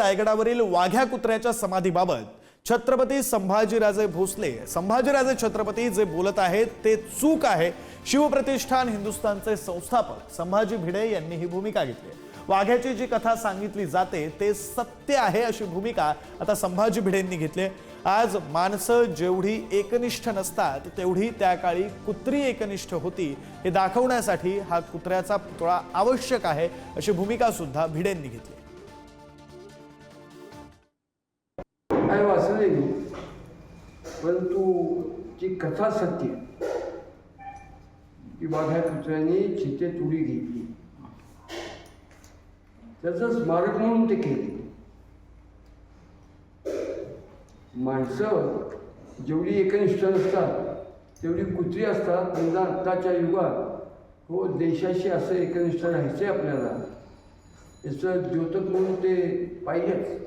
रायगडावरील वाघ्या कुत्र्याच्या समाधीबाबत छत्रपती संभाजीराजे भोसले संभाजीराजे छत्रपती जे बोलत आहेत ते चूक आहे। शिवप्रतिष्ठान हिंदुस्थानचे संस्थापक संभाजी भिडे यांनी ही भूमिका घेतली। वाघ्याची जी कथा सांगितली जाते ते सत्य आहे अशी भूमिका आता संभाजी भिडेंनी घेतली। आज माणसं जेवढी एकनिष्ठ नसतात तेवढी त्या काळी कुत्री एकनिष्ठ होती हे दाखवण्यासाठी हा कुत्र्याचा पुतळा आवश्यक आहे अशी भूमिका सुद्धा भिडेंनी घेतली। वाचले परंतु जी कथा सत्य की वाघ्या कुत्र्याने चितेत उडी घेतली त्याचं स्मारक म्हणून ते केले। माणसं जेवढी एकनिष्ठ असतात तेवढी कुत्री असतात। म्हणजे आत्ताच्या युगात हो देशाशी असं एकनिष्ठ राहायचं आपल्याला याचं द्योतक म्हणून ते पाहिजेच।